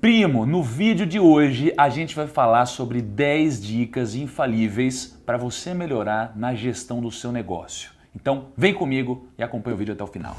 Primo, no vídeo de hoje a gente vai falar sobre 10 dicas infalíveis para você melhorar na gestão do seu negócio. Então vem comigo e acompanha o vídeo até o final.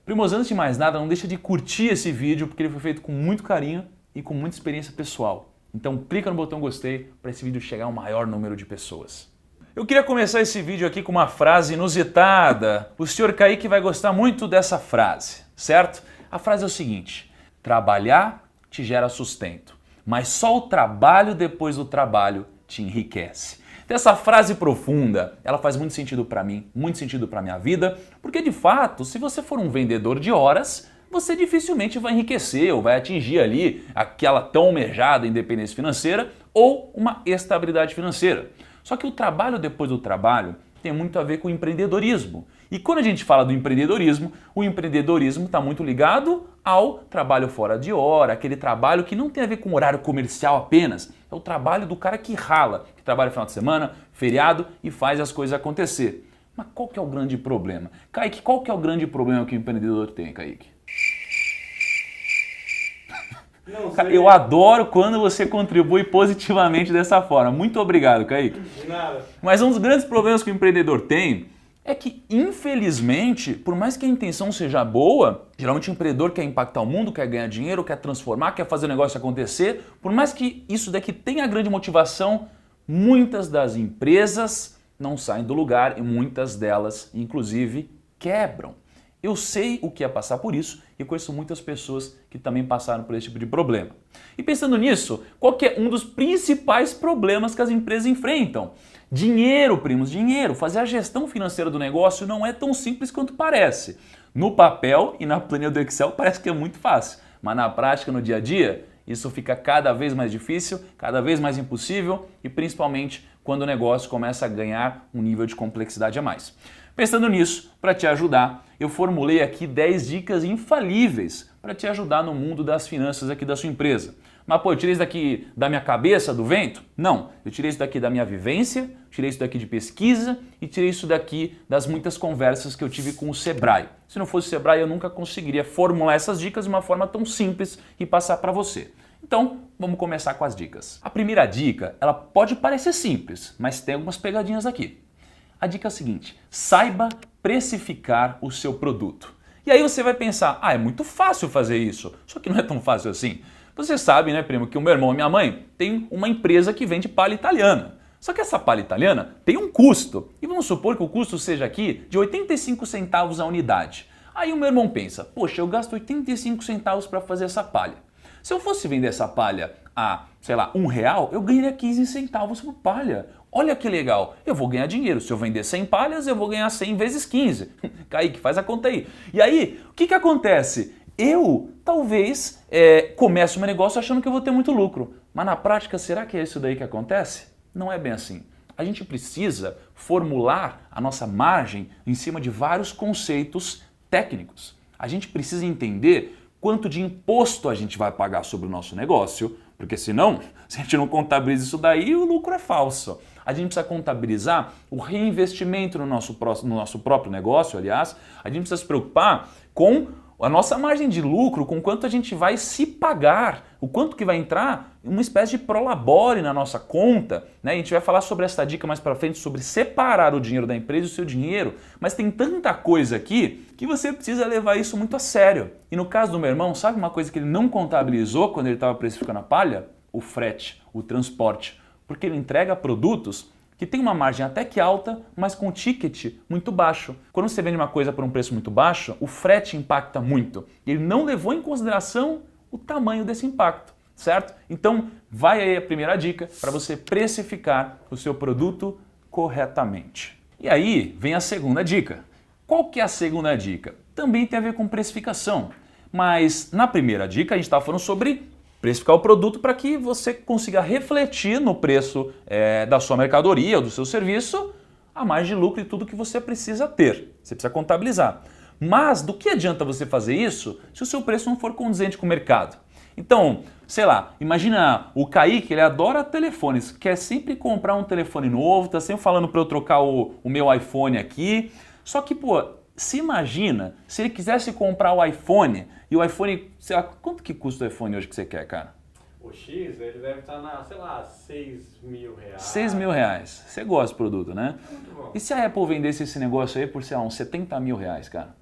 Primos, antes de mais nada, não deixa de curtir esse vídeo porque ele foi feito com muito carinho e com muita experiência pessoal. Então clica no botão gostei para esse vídeo chegar ao maior número de pessoas. Eu queria começar esse vídeo aqui com uma frase inusitada. O senhor Kaique vai gostar muito dessa frase, certo? A frase é o seguinte: trabalhar te gera sustento, mas só o trabalho depois do trabalho te enriquece. Então, essa frase profunda, ela faz muito sentido para mim, muito sentido para minha vida, porque de fato, se você for um vendedor de horas, você dificilmente vai enriquecer ou vai atingir ali aquela tão almejada independência financeira ou uma estabilidade financeira. Só que o trabalho depois do trabalho tem muito a ver com o empreendedorismo. E quando a gente fala do empreendedorismo, o empreendedorismo está muito ligado ao trabalho fora de hora, aquele trabalho que não tem a ver com horário comercial apenas. É o trabalho do cara que rala, que trabalha no final de semana, feriado e faz as coisas acontecer. Mas qual que é o grande problema? Kaique, qual que é o grande problema que o empreendedor tem, Kaique? Eu adoro quando você contribui positivamente dessa forma. Muito obrigado, Kaique. De nada. Mas um dos grandes problemas que o empreendedor tem é que, infelizmente, por mais que a intenção seja boa, geralmente o empreendedor quer impactar o mundo, quer ganhar dinheiro, quer transformar, quer fazer o negócio acontecer. Por mais que isso daqui tenha grande motivação, muitas das empresas não saem do lugar e muitas delas, inclusive, quebram. Eu sei o que é passar por isso e conheço muitas pessoas que também passaram por esse tipo de problema. E pensando nisso, qual que é um dos principais problemas que as empresas enfrentam? Dinheiro, primos, dinheiro. Fazer a gestão financeira do negócio não é tão simples quanto parece. No papel e na planilha do Excel parece que é muito fácil, mas na prática, no dia a dia, isso fica cada vez mais difícil, cada vez mais impossível e principalmente quando o negócio começa a ganhar um nível de complexidade a mais. Pensando nisso, para te ajudar, eu formulei aqui 10 dicas infalíveis para te ajudar no mundo das finanças aqui da sua empresa. Mas pô, eu tirei isso daqui da minha cabeça, do vento? Não, eu tirei isso daqui da minha vivência, tirei isso daqui de pesquisa e tirei isso daqui das muitas conversas que eu tive com o Sebrae. Se não fosse o Sebrae, eu nunca conseguiria formular essas dicas de uma forma tão simples e passar para você. Então, vamos começar com as dicas. A primeira dica, ela pode parecer simples, mas tem algumas pegadinhas aqui. A dica é a seguinte: saiba precificar o seu produto. E aí você vai pensar, é muito fácil fazer isso, só que não é tão fácil assim. Você sabe, né, primo, que o meu irmão e minha mãe têm uma empresa que vende palha italiana. Só que essa palha italiana tem um custo. E vamos supor que o custo seja aqui de 85 centavos a unidade. Aí o meu irmão pensa, poxa, eu gasto 85 centavos para fazer essa palha. Se eu fosse vender essa palha a, sei lá, R$1, eu ganharia 15 centavos por palha. Olha que legal, eu vou ganhar dinheiro. Se eu vender 100 palhas, eu vou ganhar 100 vezes 15. Kaique, faz a conta aí. E aí, o que acontece? Eu, talvez, comece um negócio achando que eu vou ter muito lucro. Mas na prática, será que é isso daí que acontece? Não é bem assim. A gente precisa formular a nossa margem em cima de vários conceitos técnicos. A gente precisa entender quanto de imposto a gente vai pagar sobre o nosso negócio, porque senão, se a gente não contabiliza isso daí, o lucro é falso. A gente precisa contabilizar o reinvestimento no nosso próprio negócio, aliás. A gente precisa se preocupar com a nossa margem de lucro, com quanto a gente vai se pagar, o quanto que vai entrar uma espécie de prolabore na nossa conta, né? A gente vai falar sobre essa dica mais para frente, sobre separar o dinheiro da empresa e o seu dinheiro, mas tem tanta coisa aqui que você precisa levar isso muito a sério. E no caso do meu irmão, sabe uma coisa que ele não contabilizou quando ele estava precificando a palha? O frete, o transporte, porque ele entrega produtos que tem uma margem até que alta, mas com ticket muito baixo. Quando você vende uma coisa por um preço muito baixo, o frete impacta muito. Ele não levou em consideração o tamanho desse impacto, certo? Então, vai aí a primeira dica para você precificar o seu produto corretamente. E aí vem a segunda dica. Qual que é a segunda dica? Também tem a ver com precificação, mas na primeira dica a gente estava falando sobre precificar o produto para que você consiga refletir no preço da sua mercadoria ou do seu serviço a margem de lucro e tudo que você precisa ter. Você precisa contabilizar. Mas do que adianta você fazer isso se o seu preço não for condizente com o mercado? Então, sei lá, imagina o Kaique, ele adora telefones, quer sempre comprar um telefone novo, tá sempre falando para eu trocar o meu iPhone aqui. Só que, pô, Se imagina se ele quisesse comprar o iPhone e o iPhone, sei lá, quanto que custa o iPhone hoje que você quer, cara? O X, ele deve estar na, sei lá, 6 mil reais. 6 mil reais. Você gosta do produto, né? Muito bom. E se a Apple vendesse esse negócio aí por, sei lá, uns 70 mil reais, cara?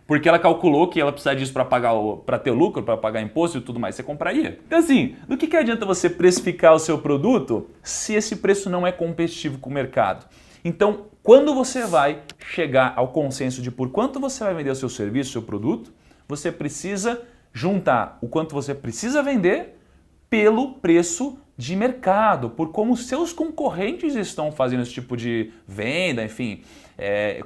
Porque ela calculou que ela precisa disso para ter lucro, para pagar imposto e tudo mais. Você compraria? Então assim, do que adianta você precificar o seu produto se esse preço não é competitivo com o mercado? Então, quando você vai chegar ao consenso de por quanto você vai vender o seu serviço, o seu produto, você precisa juntar o quanto você precisa vender pelo preço de mercado, por como os seus concorrentes estão fazendo esse tipo de venda, enfim,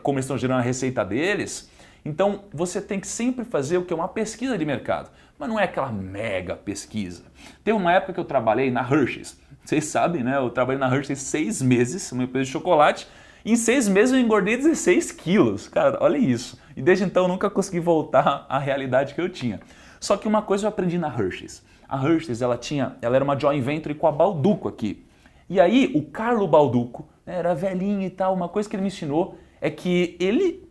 como eles estão gerando a receita deles. Então, você tem que sempre fazer o que é uma pesquisa de mercado, mas não é aquela mega pesquisa. Teve uma época que eu trabalhei na Hershey's. Vocês sabem, né? Eu trabalhei na Hershey's 6 meses, uma empresa de chocolate, e em 6 meses eu engordei 16 quilos. Cara, olha isso. E desde então eu nunca consegui voltar à realidade que eu tinha. Só que uma coisa eu aprendi na Hershey's. A Hershey's, ela era uma joint venture com a Balduco aqui. E aí, o Carlo Balduco, né, era velhinho e tal, uma coisa que ele me ensinou é que ele,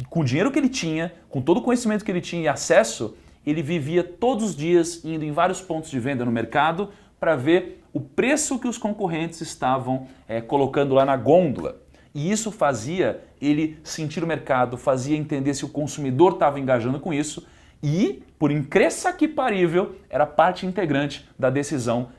com o dinheiro que ele tinha, com todo o conhecimento que ele tinha e acesso, ele vivia todos os dias indo em vários pontos de venda no mercado para ver o preço que os concorrentes estavam colocando lá na gôndola. E isso fazia ele sentir o mercado, fazia entender se o consumidor estava engajando com isso e, por incrível que parível, era parte integrante da decisão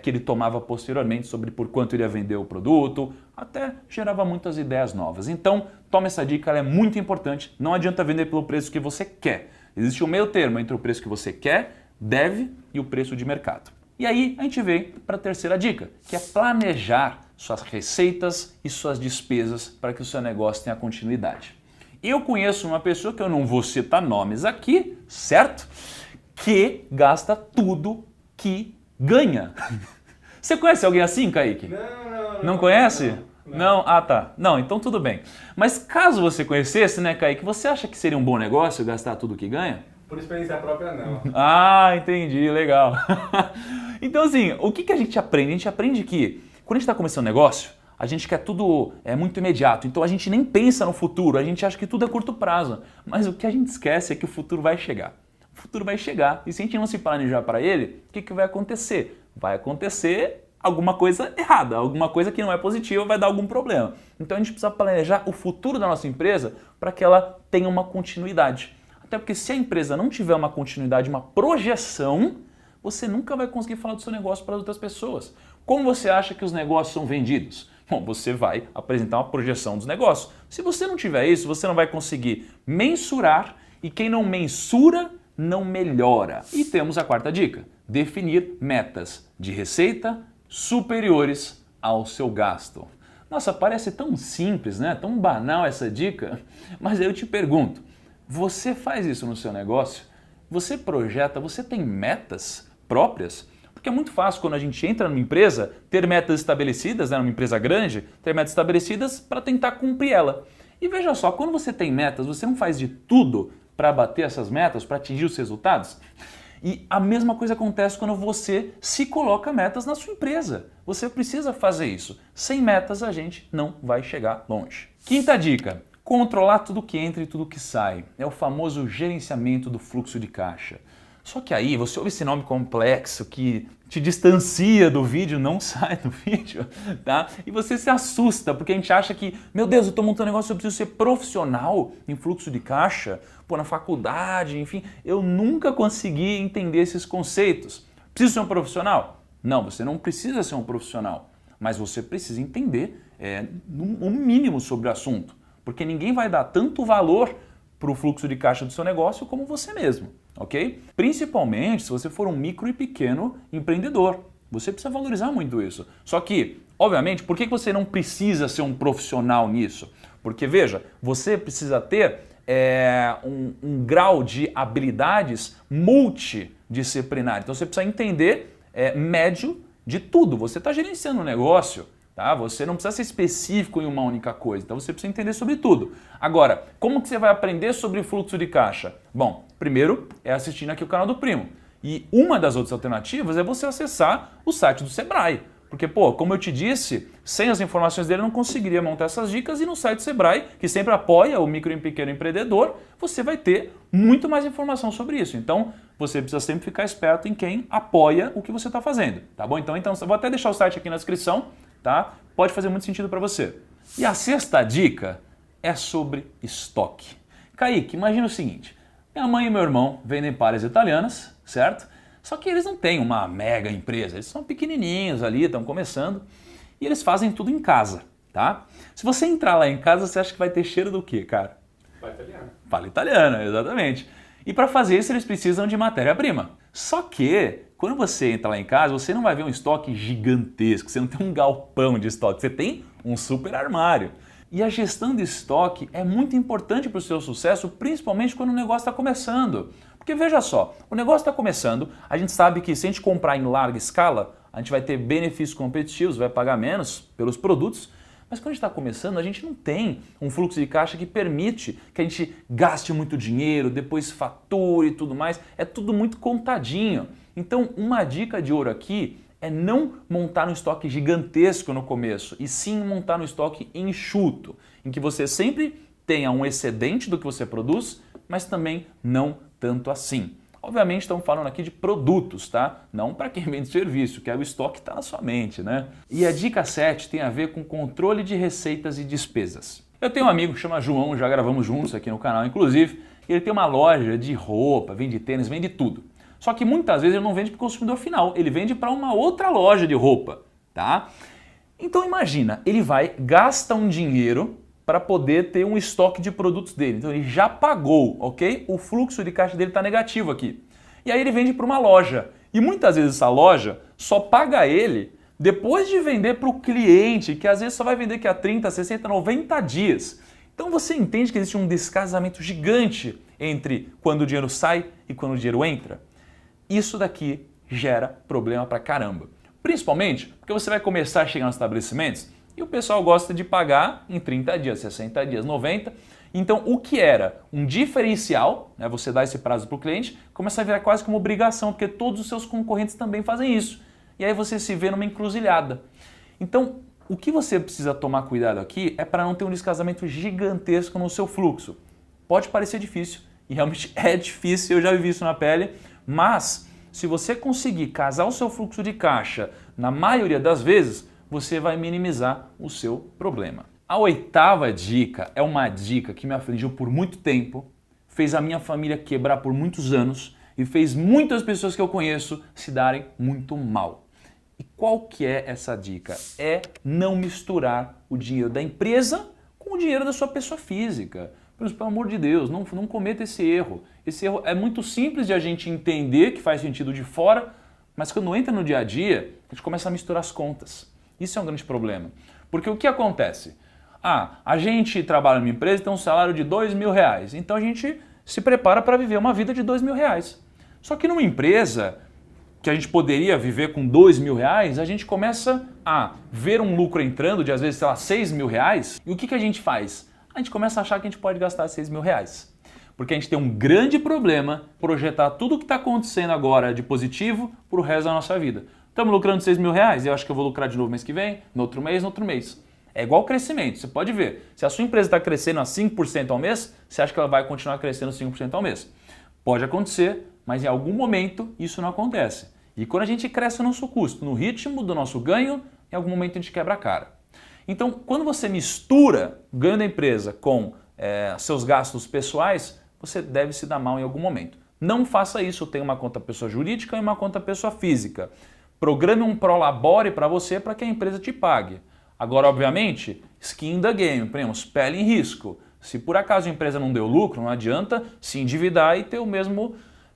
que ele tomava posteriormente sobre por quanto ele ia vender o produto, até gerava muitas ideias novas. Então, toma essa dica, ela é muito importante. Não adianta vender pelo preço que você quer. Existe um meio termo entre o preço que você quer, deve e o preço de mercado. E aí a gente vem para a terceira dica, que é planejar suas receitas e suas despesas para que o seu negócio tenha continuidade. Eu conheço uma pessoa, que eu não vou citar nomes aqui, certo? Que gasta tudo que ganha. Você conhece alguém assim, Kaique? Não conhece? Não? Ah, tá. Não, então tudo bem. Mas caso você conhecesse, né, Kaique, você acha que seria um bom negócio gastar tudo que ganha? Por experiência própria, não. Ah, entendi, legal. Então, assim, o que a gente aprende? A gente aprende que quando a gente está começando um negócio, a gente quer tudo muito imediato, então a gente nem pensa no futuro, a gente acha que tudo é curto prazo. Mas o que a gente esquece é que o futuro vai chegar. O futuro vai chegar e se a gente não se planejar para ele, o que vai acontecer? Vai acontecer alguma coisa errada, alguma coisa que não é positiva, vai dar algum problema. Então a gente precisa planejar o futuro da nossa empresa para que ela tenha uma continuidade. Até porque se a empresa não tiver uma continuidade, uma projeção, você nunca vai conseguir falar do seu negócio para outras pessoas. Como você acha que os negócios são vendidos? Bom, você vai apresentar uma projeção dos negócios. Se você não tiver isso, você não vai conseguir mensurar e quem não mensura, não melhora. E temos a quarta dica, definir metas de receita superiores ao seu gasto. Nossa, parece tão simples, né? Tão banal essa dica, mas aí eu te pergunto, você faz isso no seu negócio? Você projeta, você tem metas próprias? Porque é muito fácil quando a gente entra numa empresa ter metas estabelecidas, né, numa empresa grande, ter metas estabelecidas para tentar cumprir ela. E veja só, quando você tem metas, você não faz de tudo para bater essas metas, para atingir os resultados? E a mesma coisa acontece quando você se coloca metas na sua empresa. Você precisa fazer isso. Sem metas a gente não vai chegar longe. Quinta dica. Controlar tudo que entra e tudo que sai. É o famoso gerenciamento do fluxo de caixa. Só que aí você ouve esse nome complexo que te distancia do vídeo, não sai do vídeo, tá? E você se assusta porque a gente acha que, meu Deus, eu estou montando um negócio, eu preciso ser profissional em fluxo de caixa, na faculdade, enfim, eu nunca consegui entender esses conceitos. Preciso ser um profissional? Não, você não precisa ser um profissional, mas você precisa entender um mínimo sobre o assunto. Porque ninguém vai dar tanto valor para o fluxo de caixa do seu negócio como você mesmo, ok? Principalmente se você for um micro e pequeno empreendedor. Você precisa valorizar muito isso. Só que, obviamente, por que você não precisa ser um profissional nisso? Porque, veja, você precisa ter um grau de habilidades multidisciplinar. Então você precisa entender médio de tudo. Você está gerenciando um negócio. Tá? Você não precisa ser específico em uma única coisa, então você precisa entender sobre tudo. Agora, como que você vai aprender sobre o fluxo de caixa? Bom, primeiro é assistindo aqui o canal do Primo. E uma das outras alternativas é você acessar o site do Sebrae. Porque, pô, como eu te disse, sem as informações dele eu não conseguiria montar essas dicas e no site Sebrae, que sempre apoia o micro e pequeno empreendedor, você vai ter muito mais informação sobre isso. Então, você precisa sempre ficar esperto em quem apoia o que você está fazendo, tá bom? Então, eu vou até deixar o site aqui na descrição, tá? Pode fazer muito sentido para você. E a sexta dica é sobre estoque. Kaique, imagina o seguinte, minha mãe e meu irmão vendem palhas italianas, certo? Só que eles não têm uma mega empresa, eles são pequenininhos ali, estão começando e eles fazem tudo em casa, tá? Se você entrar lá em casa, você acha que vai ter cheiro do quê, cara? Palha italiana. Palha italiana, exatamente. E para fazer isso eles precisam de matéria-prima. Só que quando você entra lá em casa, você não vai ver um estoque gigantesco, você não tem um galpão de estoque, você tem um super armário. E a gestão de estoque é muito importante para o seu sucesso, principalmente quando o negócio está começando. Porque veja só, o negócio está começando, a gente sabe que se a gente comprar em larga escala, a gente vai ter benefícios competitivos, vai pagar menos pelos produtos, mas quando a gente está começando, a gente não tem um fluxo de caixa que permite que a gente gaste muito dinheiro, depois fature e tudo mais, é tudo muito contadinho. Então, uma dica de ouro aqui é não montar um estoque gigantesco no começo, e sim montar um estoque enxuto, em que você sempre tenha um excedente do que você produz, mas também não tanto assim. Obviamente estamos falando aqui de produtos, tá? Não para quem vende serviço, que é o estoque que está na sua mente, né? E a dica 7 tem a ver com controle de receitas e despesas. Eu tenho um amigo que chama João, já gravamos juntos aqui no canal, inclusive, ele tem uma loja de roupa, vende tênis, vende tudo. Só que muitas vezes ele não vende para o consumidor final, ele vende para uma outra loja de roupa, tá? Então imagina, ele vai, gasta um dinheiro para poder ter um estoque de produtos dele. Então ele já pagou, ok? O fluxo de caixa dele está negativo aqui. E aí ele vende para uma loja. E muitas vezes essa loja só paga ele depois de vender para o cliente, que às vezes só vai vender daqui a 30, 60, 90 dias. Então você entende que existe um descasamento gigante entre quando o dinheiro sai e quando o dinheiro entra? Isso daqui gera problema pra caramba. Principalmente porque você vai começar a chegar nos estabelecimentos e o pessoal gosta de pagar em 30 dias, 60 dias, 90. Então o que era um diferencial, né, você dá esse prazo para o cliente, começa a virar quase como obrigação, porque todos os seus concorrentes também fazem isso. E aí você se vê numa encruzilhada. Então o que você precisa tomar cuidado aqui é para não ter um descasamento gigantesco no seu fluxo. Pode parecer difícil, e realmente é difícil, eu já vivi isso na pele, mas se você conseguir casar o seu fluxo de caixa na maioria das vezes, você vai minimizar o seu problema. A oitava dica é uma dica que me afligiu por muito tempo, fez a minha família quebrar por muitos anos e fez muitas pessoas que eu conheço se darem muito mal. E qual que é essa dica? É não misturar o dinheiro da empresa com o dinheiro da sua pessoa física. Pelo amor de Deus, não cometa esse erro. Esse erro é muito simples de a gente entender, que faz sentido de fora, mas quando entra no dia a dia, a gente começa a misturar as contas. Isso é um grande problema. Porque o que acontece? A gente trabalha numa empresa e tem um salário de R$2.000, então a gente se prepara para viver uma vida de R$2.000. Só que numa empresa que a gente poderia viver com R$2.000, a gente começa a ver um lucro entrando de às vezes, sei lá, R$6.000, e o que a gente faz? A gente começa a achar que a gente pode gastar R$6.000. Porque a gente tem um grande problema projetar tudo o que está acontecendo agora de positivo para o resto da nossa vida. Estamos lucrando R$6.000 e eu acho que eu vou lucrar de novo mês que vem, no outro mês. É igual crescimento, você pode ver. Se a sua empresa está crescendo a 5% ao mês, você acha que ela vai continuar crescendo 5% ao mês. Pode acontecer, mas em algum momento isso não acontece. E quando a gente cresce o nosso custo, no ritmo do nosso ganho, em algum momento a gente quebra a cara. Então, quando você mistura o ganho da empresa com seus gastos pessoais, você deve se dar mal em algum momento. Não faça isso, tenha uma conta pessoa jurídica e uma conta pessoa física. Programe um prolabore para você para que a empresa te pague. Agora, obviamente, skin in the game, premos, pele em risco. Se por acaso a empresa não deu lucro, não adianta se endividar e ter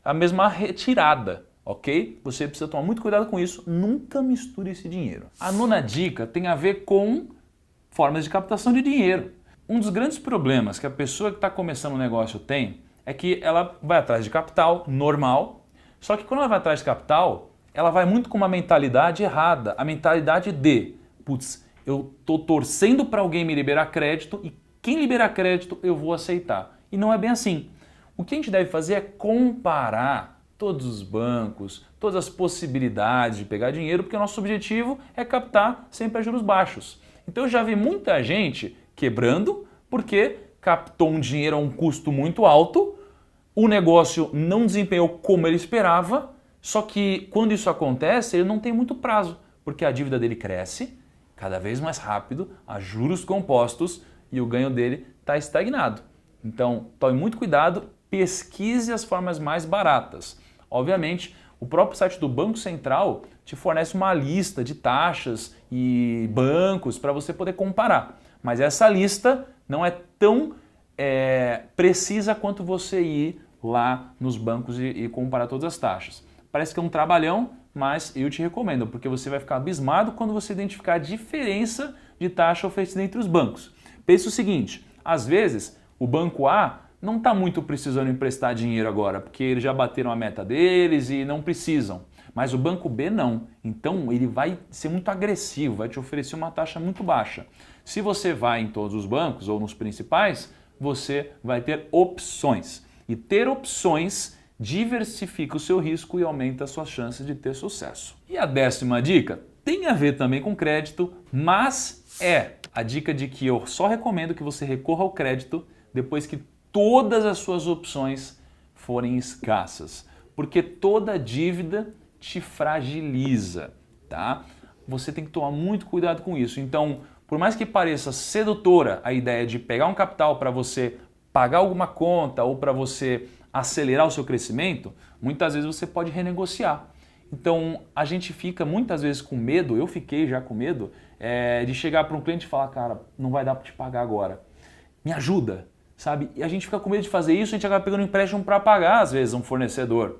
a mesma retirada, ok? Você precisa tomar muito cuidado com isso, nunca misture esse dinheiro. A nona dica tem a ver com formas de captação de dinheiro. Um dos grandes problemas que a pessoa que está começando um negócio tem é que ela vai atrás de capital, normal, só que quando ela vai atrás de capital, ela vai muito com uma mentalidade errada, a mentalidade de, putz, eu estou torcendo para alguém me liberar crédito e quem liberar crédito eu vou aceitar. E não é bem assim. O que a gente deve fazer é comparar todos os bancos, todas as possibilidades de pegar dinheiro, porque o nosso objetivo é captar sempre a juros baixos. Então eu já vi muita gente quebrando porque captou um dinheiro a um custo muito alto, o negócio não desempenhou como ele esperava, só que quando isso acontece ele não tem muito prazo, porque a dívida dele cresce cada vez mais rápido, a juros compostos e o ganho dele está estagnado. Então tome muito cuidado, pesquise as formas mais baratas. Obviamente, o próprio site do Banco Central te fornece uma lista de taxas e bancos para você poder comparar. Mas essa lista não é tão precisa quanto você ir lá nos bancos e comparar todas as taxas. Parece que é um trabalhão, mas eu te recomendo, porque você vai ficar abismado quando você identificar a diferença de taxa oferecida entre os bancos. Pense o seguinte, às vezes o banco A não está muito precisando emprestar dinheiro agora, porque eles já bateram a meta deles e não precisam. Mas o banco B não. Então ele vai ser muito agressivo, vai te oferecer uma taxa muito baixa. Se você vai em todos os bancos ou nos principais, você vai ter opções. E ter opções diversifica o seu risco e aumenta as suas chances de ter sucesso. E a 10ª dica tem a ver também com crédito, mas é a dica de que eu só recomendo que você recorra ao crédito depois que todas as suas opções forem escassas, porque toda dívida te fragiliza, tá? Você tem que tomar muito cuidado com isso. Então, por mais que pareça sedutora a ideia de pegar um capital para você pagar alguma conta ou para você acelerar o seu crescimento, muitas vezes você pode renegociar. Então, a gente fica muitas vezes com medo, eu fiquei já com medo, de chegar para um cliente e falar, cara, não vai dar para te pagar agora, me ajuda. Sabe? E a gente fica com medo de fazer isso, a gente acaba pegando um empréstimo para pagar, às vezes, um fornecedor.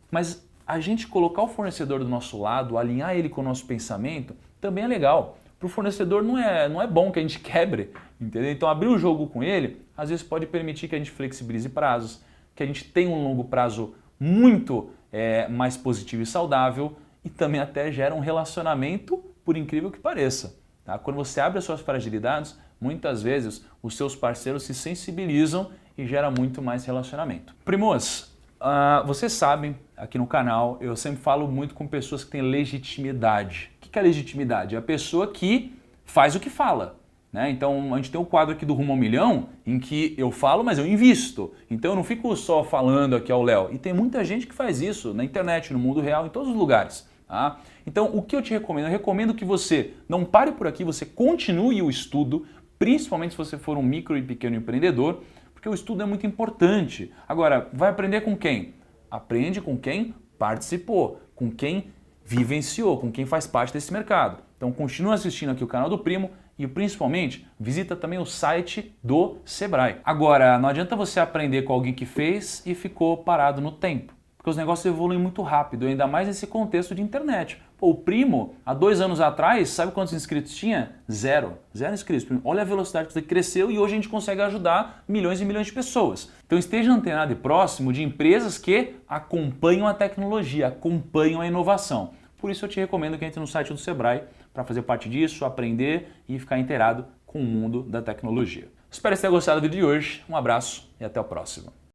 Mas a gente colocar o fornecedor do nosso lado, alinhar ele com o nosso pensamento, também é legal. Para o fornecedor não é bom que a gente quebre, entendeu? Então abrir o jogo com ele, às vezes pode permitir que a gente flexibilize prazos, que a gente tenha um longo prazo muito mais positivo e saudável e também até gera um relacionamento, por incrível que pareça. Tá? Quando você abre as suas fragilidades, muitas vezes os seus parceiros se sensibilizam e gera muito mais relacionamento. Primos, vocês sabem, aqui no canal eu sempre falo muito com pessoas que têm legitimidade. O que é legitimidade? É a pessoa que faz o que fala. Né? Então a gente tem um quadro aqui do Rumo ao Milhão em que eu falo, mas eu invisto. Então eu não fico só falando aqui ao Léo. E tem muita gente que faz isso na internet, no mundo real, em todos os lugares. Tá? Então o que eu te recomendo? Eu recomendo que você não pare por aqui, você continue o estudo, principalmente se você for um micro e pequeno empreendedor, porque o estudo é muito importante. Agora, vai aprender com quem? Aprende com quem participou, com quem vivenciou, com quem faz parte desse mercado. Então continua assistindo aqui o canal do Primo e principalmente visita também o site do Sebrae. Agora, não adianta você aprender com alguém que fez e ficou parado no tempo, porque os negócios evoluem muito rápido, ainda mais nesse contexto de internet. Pô, o Primo, há 2 anos atrás, sabe quantos inscritos tinha? 0 inscritos. Olha a velocidade que você cresceu e hoje a gente consegue ajudar milhões e milhões de pessoas. Então esteja antenado e próximo de empresas que acompanham a tecnologia, acompanham a inovação. Por isso eu te recomendo que entre no site do Sebrae para fazer parte disso, aprender e ficar inteirado com o mundo da tecnologia. Espero que você tenha gostado do vídeo de hoje. Um abraço e até o próximo.